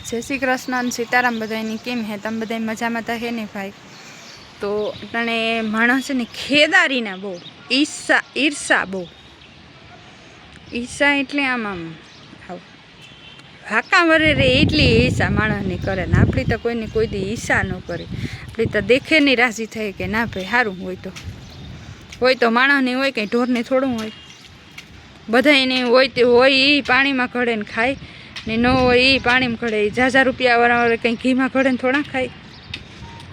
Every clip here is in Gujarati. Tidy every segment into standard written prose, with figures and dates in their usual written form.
जय श्री कृष्ण અને સીતારામ બધાની કેમ હે તમે બધા મજામાં તો હે ને ભાઈ। તો તને માણસ છે ને ખેદારીના બહુ ઈર્ષા બહુ ઈર્ષા એટલે આમ હાકા વરે રે એટલી ઈર્ષા માણસની કરે ને આપણી તો કોઈની કોઈ દી ઈર્ષા ન કરે। આપણી તો દેખે નહીં રાજી થઈ કે ના ભાઈ સારું હોય તો માણસની હોય કંઈ ઢોરને થોડું હોય। બધાને હોય એ પાણીમાં ઘડે ને ખાય ને ન હોય એ પાણીમાં ઘડે ઝાઝા રૂપિયા વાળા કંઈ ઘીમાં ઘડે ને થોડા ખાય।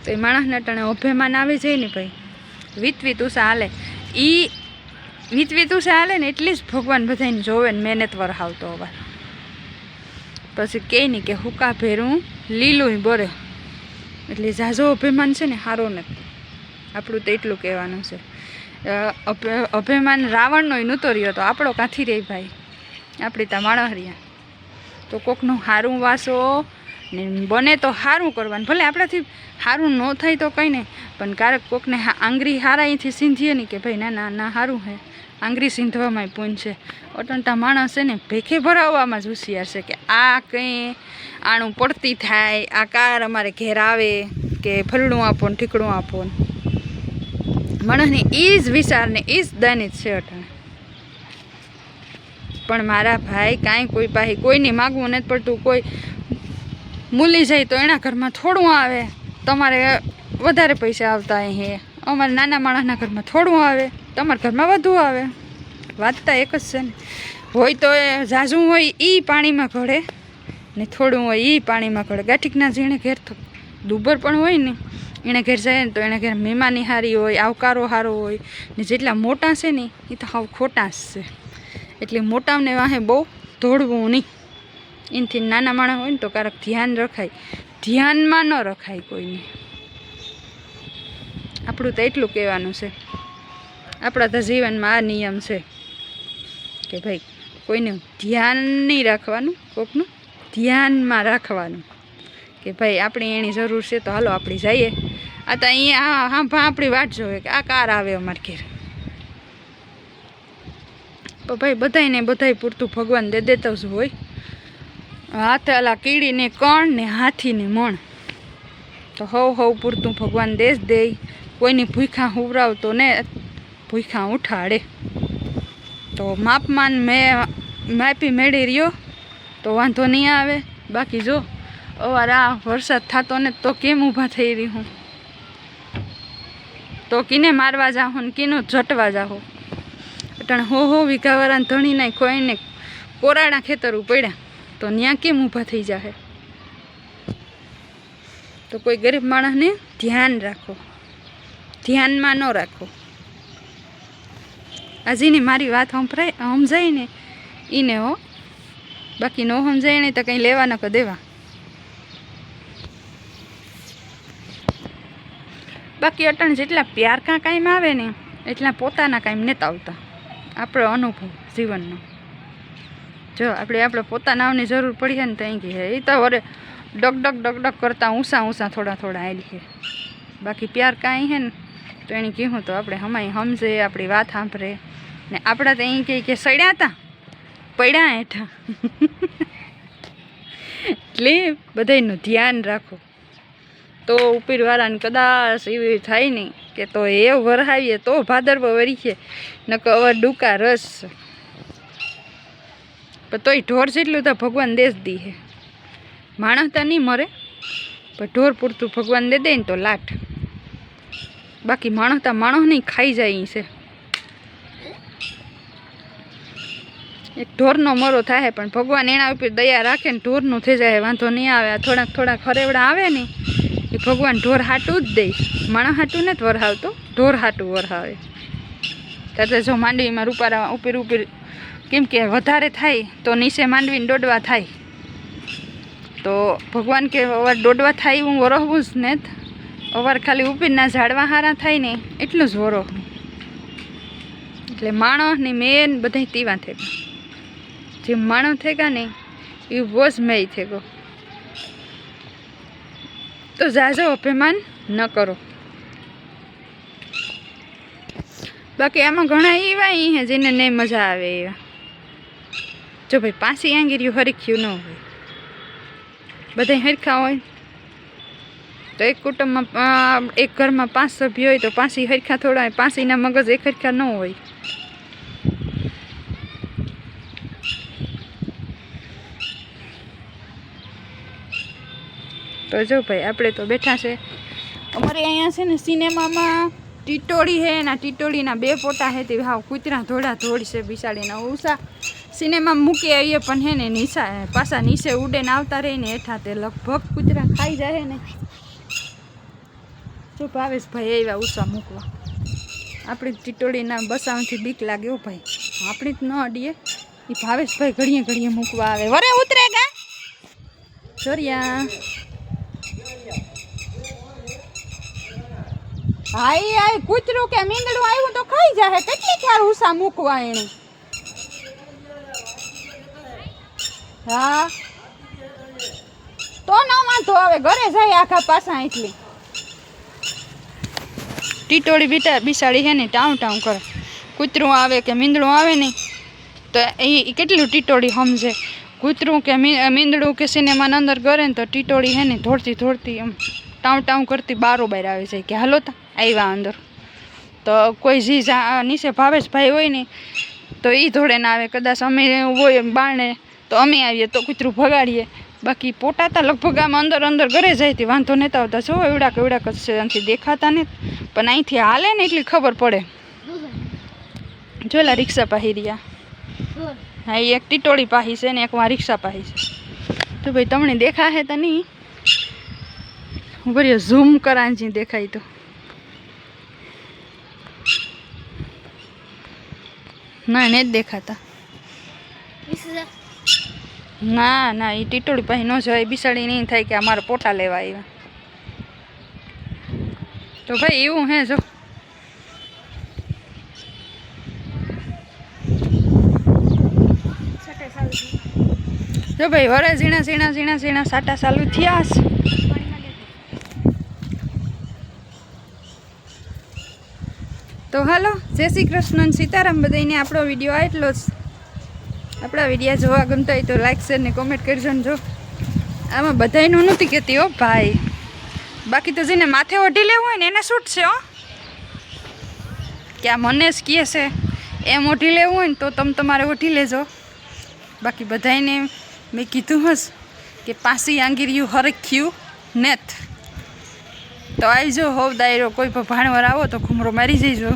તો એ માણસના ટાણે અભિમાન આવી જાય ને ભાઈ વીત ઉષા હાલે એ વીત ઉષા હાલે ને એટલી જ ભગવાન બધાને જોવે ને મહેનત વરહાવતો અવાર પછી કહે નહીં કે હુકા ભેરું લીલું બોરે એટલે ઝાઝો અભિમાન છે ને સારો નથી। આપણું તો એટલું કહેવાનું છે અભિમાન રાવણનો નહોતો રહ્યો તો આપણો કાંથી રહી ભાઈ આપણી ત્યાં માણસ રહ્યા। તો કોકનું સારું વાસો ને બને તો સારું કરવાનું ભલે આપણાથી સારું ન થાય તો કંઈ નહીં પણ ક્યારેક કોકને આંગળી હારા અહીંથી સીંધીએ ને કે ભાઈ ના સારું હે આંગળી સીંધવામાં પૂન છે। અટંટા માણસ છે ને ભેખે ભરાવવામાં જ હોશિયાર છે કે આ કંઈ આણું પડતી થાય આ કાર અમારે ઘેર આવે કે ફલડું આપો ને ઠીકડું આપો ને માણસની એ જ વિચાર ને એ જ દાનિત છે અટાણે। પણ મારા ભાઈ કાંઈ કોઈ પાસે કોઈને માગવું નથી પડતું। કોઈ મૂલી જાય તો એના ઘરમાં થોડું આવે તમારે વધારે પૈસા આવતા હે અમારે નાના માણસના ઘરમાં થોડું આવે તમારા ઘરમાં વધુ આવે। વાત તો એક જ છે ને હોય તો એ ઝાઝું હોય એ પાણીમાં ઘડે ને થોડું હોય એ પાણીમાં ઘડે। ગાંઠીકના જેણે ઘેર દુબર પણ હોય ને એણે ઘેર જાય ને તો એણે ઘેર મહેમાની સારી હોય આવકારો સારો હોય ને જેટલા મોટા છે ને એ તો હાવ ખોટા જ છે। એટલે મોટાને વાહે બહુ દોડવું નહીં એનાથી નાના માણસ હોય ને તો ક્યારેક ધ્યાન રખાય ધ્યાનમાં ન રખાય કોઈને। આપણું તો એટલું કહેવાનું છે આપણા તો જીવનમાં આ નિયમ છે કે ભાઈ કોઈને ધ્યાન નહીં રાખવાનું કોકનું ધ્યાનમાં રાખવાનું કે ભાઈ આપણી એની જરૂર છે તો હાલો આપણી જઈએ। આ તો અહીંયા હા આપણી વાટ જોવે કે આ કાર આવે અમારે ઘેર તો ભાઈ બધાય પૂરતું ભગવાન દે દેતા જ હોય। હાથે અલા કીડીને કણ ને હાથીને મણ તો હવ પૂરતું ભગવાન દેશ દે। કોઈની ભૂખા હુવરાવતો ને ભૂખા ઉઠાડે તો માપમાન માપી મેળી રહ્યો તો વાંધો નહીં આવે। બાકી જો અવાર આ વરસાદ થતો ને તો કેમ ઊભા થઈ રહી હું તો કીને મારવા જાહો ને કીનું જટવા જાહો। અટાણે હો વીઘાવાળાને ધણી નાખો એને કોરાડા ખેતરું પડ્યા તો ત્યાં કેમ ઊભા થઈ જાય। તો કોઈ ગરીબ માણસને ધ્યાન રાખો ધ્યાનમાં ન રાખો। આજની મારી વાત સમજાય ને એને હો બાકી ન સમજાય નહીં તો કંઈ લેવા ન કે દેવા। બાકી અટણ જેટલા પ્યાર કાંઈમ આવે ને એટલા પોતાના કાંઈમ નથી આવતા। આપણો અનુભવ જીવનનો જો આપણે પોતાનાની જરૂર પડી ને તો અહીં કહે એ તો વરે ડગ કરતાં ઊંસા થોડા આવેલી છે। બાકી પ્યાર કાંઈ છે ને તો એને કહેવું તો આપણે હમાય સમજે આપણી વાત સાંભળે ને આપણા તો અહીં કહે કે સડ્યા હતા પડ્યા હેઠા એટલે બધાનું ધ્યાન રાખો તો ઉપરવાળાને કદાચ એવી થાય નહીં કે તો એ વરહાવીએ તો ભાદરવો વરી છે ન કે અવર ડૂકા રસ પણ તોય ઢોર જેટલું તો ભગવાન દેશ દી હે। માણસ તો નહીં મરે પણ ઢોર પૂરતું ભગવાન દે ને તો લાટ બાકી માણસ તો માણસ નહીં ખાઈ જાય છે। એક ઢોરનો મરો થાય પણ ભગવાન એના ઉપર દયા રાખે ને ઢોરનું થઈ જાય વાંધો નહીં આવે। આ થોડાક હરેવડા આવે ને એ ભગવાન ઢોર હાટું જ દે માણસ હાટું નથી વરહાવતો ઢોર હાટું વરહાવે। ત્યારે જો માંડવીમાં રૂપારા ઉપર કેમ કે વધારે થાય તો નીચે માંડવીને દોડવા થાય તો ભગવાન કે અવાર દોડવા થાય હું વરહવું જ ને અવાર ખાલી ઉપરના ઝાડવા હારા થાય ને એટલું જ વરહવું। એટલે માણસની મેન બધા તીવા થેગા જે માણસ થેગા ને એ વોજ મેં થેગો તો ઝાઝો અભિમાન ન કરો। બાકી આમાં ઘણા એવા હે જેને નહીં મજા આવે એવા જો ભાઈ પાછી આંગીર્યું હરીખ્યું ન હોય બધા હરખા હોય તો એક કુટુંબમાં એક ઘરમાં 5 સભ્ય હોય તો 5 હરખા થોડા હોય, 5ના મગજ એક હરખા ન હોય. તો જો ભાઈ આપણે તો બેઠા છે અમારે અહીંયા છે ને સિનેમામાં ટીટોળી છે, એના ટીટોળીના 2 ફોટા છે તે હાવ કૂતરા ધોળા ધોળ છે બિસાડીને. ઉષા સિનેમામાં મૂકી આવીએ પણ હે ને પાછા નીચે ઉડે ને આવતા રહીને હેઠા તે લગભગ કૂતરા ખાઈ જાય ને. જો ભાવેશભાઈ આવ્યા ઉષા મૂકવા. આપણી ટીટોળીના બસાવથી બીક લાગે હો ભાઈ, આપણી જ ન અડીએ. એ ભાવેશભાઈ ઘડીએ ઘડીએ મૂકવા આવે. વરે ઉતરે ગા ચોરિયા. હા કૂતરું કે મીંદડું આવ્યું તો ખાઈ જાય. કેટલી ખ્યાલ ઉષા મૂકવા એને. હા તો ના વાંધો આવે, ઘરે જાય આખા પાછા. એટલી ટીટોળી બિસાડી છે ને ટાઉં ટાઉં કરે. કૂતરું આવે કે મીંદડું આવે ને તો એ કેટલું ટીટોળી સમજે. કૂતરું કે મીંદડું કે સિનેમાની અંદર કરે ને તો ટીટોળી છે ને ધોડતી ધોડતી એમ ટાઉં ટાઉં કરતી બારોબાર આવી જાય કે હાલો તા આવ્યા અંદર. તો કોઈ જી નીચે ભાવેશભાઈ હોય ને તો એ ધોડે ના આવે. કદાચ અમે હોય બારણે તો અમે આવીએ તો કૂતરું ભગાડીએ. બાકી પોટાતા લગભગ આમ અંદર અંદર ઘરે જાય તે વાંધો નહોતા આવતા. જો એવડા કેવડા કશે અહીંથી દેખાતા ને પણ અહીંથી હાલે ને એટલી ખબર પડે. જોલા રિક્ષા પાહી રહ્યા. હા એ એક ટીટોળી પાહી છે ને એકમાં રિક્ષા પાહી છે. તો ભાઈ તમને દેખા હે તો નહીં બરી ઝૂમ કરાંજી દેખાય તો. ના ને જ દેખાતા. ના ના એ ટીટોળી પાહી ન જવાય. બિસાડી નહીં થાય કે અમારે પોટા લેવા આવ્યા. તો ભાઈ એવું હે જો ભાઈ વરે ઝીણા ઝીણા ઝીણા ઝીણા સાટા ચાલુ થયા છે. તો હાલો જય શ્રી કૃષ્ણ સીતારામ. બધાને આપણો વિડીયો આટલો જ. આપણા વિડીયો જોવા ગમતા હોય તો લાઈક શેર ને કોમેન્ટ કરજો ને. જો આમાં બધાયનું નથી કહેતી હો ભાઈ, બાકી તો જેને માથે ઓઢી લેવું હોય ને એને શૂટ છે હો. કે આ મને જ કહે છે એમ ઓઢી લેવું હોય ને તો તમે તમારે ઓઢી લેજો. બાકી બધાને મેં કીધું હશ કે પાસી આંગીર્યું હરખ્યું નેત. તો આવજો હોવ દાયરો કોઈ પણ ભાણવર આવો તો ઘૂમરો મારી જઈજો.